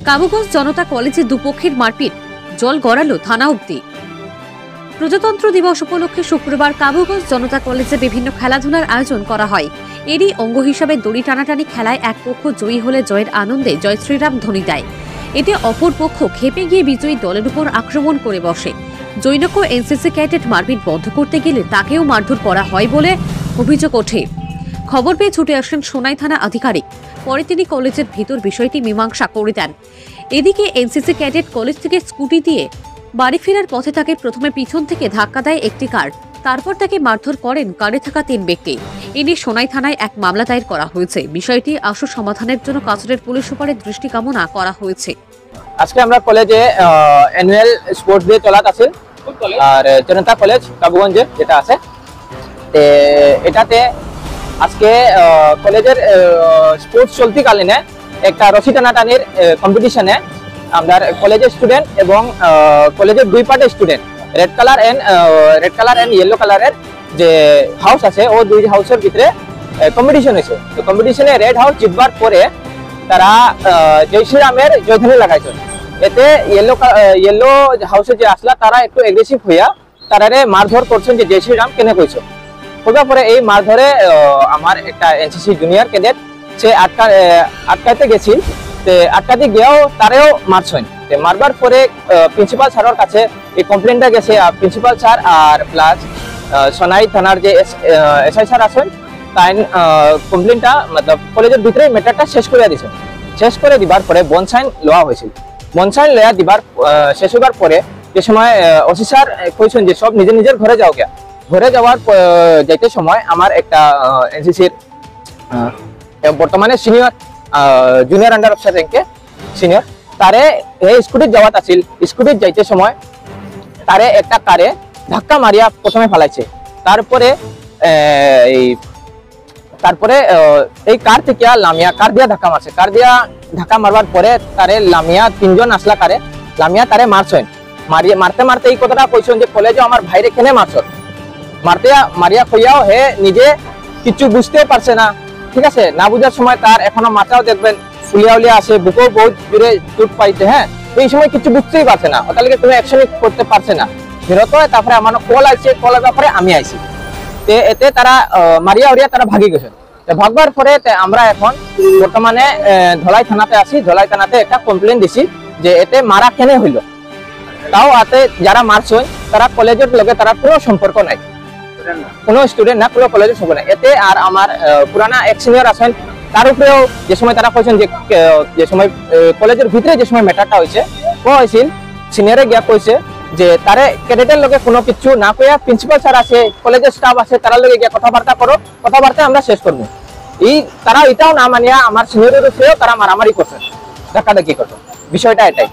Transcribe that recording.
কাবুগঞ্জ জনতা কলেজে দুপক্ষের মারপিট, জল গড়ালো থানা অবধি। প্রজাতন্ত্র দিবস উপলক্ষে শুক্রবার কাবুগঞ্জ জনতা কলেজে বিভিন্ন খেলাধুলার আয়োজন করা হয়। এরই অঙ্গ হিসাবে দড়ি টানাটানি খেলায় এক পক্ষ জয়ী হলে জয়ের আনন্দে জয় শ্রীরাম ধ্বনি দেয়। এতে অপর পক্ষ ক্ষেপে গিয়ে বিজয়ী দলের উপর আক্রমণ করে বসে। জৈনক এনসিসি ক্যাডেট মারপিট বন্ধ করতে গেলে তাকেও মারধর করা হয় বলে অভিযোগ ওঠে। খবর পেয়ে ছুটে আসেন সোনাই থানা আধিকারিক। পরে তিনি কলেজের ভিতর বিষয়টি মীমাংসা করে দেন। এদিকে এনসিসি ক্যাডেট কলেজ থেকে স্কুটি দিয়ে বাড়ি ফেরার পথে তাকে প্রথমে পিছন থেকে ধাক্কা দেয় একটি কার, তারপর তাকে মারধর করেন কারে থাকা 3 ব্যক্তি। এ নিয়ে সোনাই থানায় এক মামলা দায়ের করা হয়েছে। বিষয়টি আশু সমাধানের জন্য কাছাড়ের পুলিশ সুপারের দৃষ্টি কামনা করা হয়েছে। আজকে আমরা কলেজে অ্যানুয়াল স্পোর্টস ডে চলাত আছে আর জনতা কলেজ কাবুগঞ্জে যেটা আছে এটাতে আজকে কলেজের স্পোর্টস চলতিকালীনে একটা রশি টানাটানির কম্পিটিশনে আমরা কলেজের স্টুডেন্ট এবং কলেজের 2 পার্টের student red colour and yellow কালারের যে হাউস আছে ও 2 হাউসের ভিতরে কম্পিটিশন হয়েছে। তো কম্পিটিশনে রেড হাউস জিতবার পরে তারা জয় শ্রীরামের জয়ধ্বনি লাগাইছে। এতে ইয়েলো হাউসে যে আসলা তারা একটু এগ্রেসিভ হইয়া তারারে মারধর করছেন যে জয় শ্রীরাম কেন কইছো। হওয়ার পরে এই মারধরে আমার একটা এনসিসি জুনিয়র ক্যাডেট সে আটকাইতে গেছি, আটকাতে গিয়েও তারেও মারছেন। মারবার পরে প্রিন্সিপাল স্যারের কাছে এই কমপ্লেনটা গেছে। প্রিন্সিপাল স্যার আর প্লাস সোনাই থানার যে এসআই স্যার আছেন তাই কমপ্লেনটা মতলব কলেজের ভিতরে ম্যাটারটা শেষ করে দিয়েছে। শেষ করে দিবার পরে বনসাইন লওয়া হয়েছিল। বনসাইন লয়া দিবার শেষ হবার পরে যে সময় ওসি স্যার কইছেন যে সব নিজের নিজের ঘরে যাও গিয়া। ঘরে যাওয়ার যাইতে সময় আমার একটা এনসিসির বর্তমানে সিনিয়র জুনিয়র আন্ডার অফিসার র্যাঙ্কে সিনিয়র তারে এই স্কুটির যাওয়াত আছিল। স্কুটির যাইতে সময় তারে একটা কারে ধাক্কা মারিয়া প্রথমে ফেলাইছে। তারপরে এই কার থেকে লামিয়া কার দিয়া ধাক্কা মারছে। কার দিয়া ধাক্কা মারবার পরে তারে লামিয়া 3 জন আসলা কারে লামিয়া তারে মারছেন। মারতে মারতে এই কথাটা কইছেন যে কলেজে আমার ভাইরে কেনে মারছ। মারিয়া কইয়াও হে নিজে কিছু বুঝতে পারছে না, ঠিক আছে। না বুঝার সময় তার এখনো মাথাও দেখবেন ফুলিয়া আসে, বুকেও বহুত জোরে চোট পাইছে। হ্যাঁ, এই সময় কিছু বুঝতেই পারছে না, ওটাকে কোনো অ্যাকশনই করতে পারছে না। বিরত হয় তারপরে আমার কল আসছে, কলের ব্যাপারে আমি আইছি। এতে তারা মারিয়া উড়িয়া তারা ভাগি গেছে। ভাগবার পরে আমরা এখন বর্তমানে ধলাই থানাতে আছি। ধলাই থানাতে একটা কমপ্লেন দিছি যে এতে মারা কেনে হইল। তাও আতে যারা মারছেন তারা কলেজের লগে তারা কোনো সম্পর্ক নাই, কোনো স্টুডেন্ট না, কোনো কলেজের সম্পর্ক নাই। এতে আর আমার পুরানা এক সিনিয়র আছেন তার উপরেও যে সময় তারা কইছেন যে সময় কলেজের ভিতরে যে সময় ম্যাটারটা হয়েছে ও হয়েছিল সিনিয়রে গিয়া কইছে যে তারে ক্যাডেটের লগে কোনো কিছু না কইয়া প্রিন্সিপাল স্যার আছে, কলেজের স্টাফ আছে, তারা লগে গিয়া কথাবার্তা করো, কথাবার্তা আমরা শেষ করবো। তারা এটাও না মানিয়া আমার সিনিয়রের উপরেও তারা মারামারি করছে, ধাক্কাধাক্কি করছে। বিষয়টা এটাই।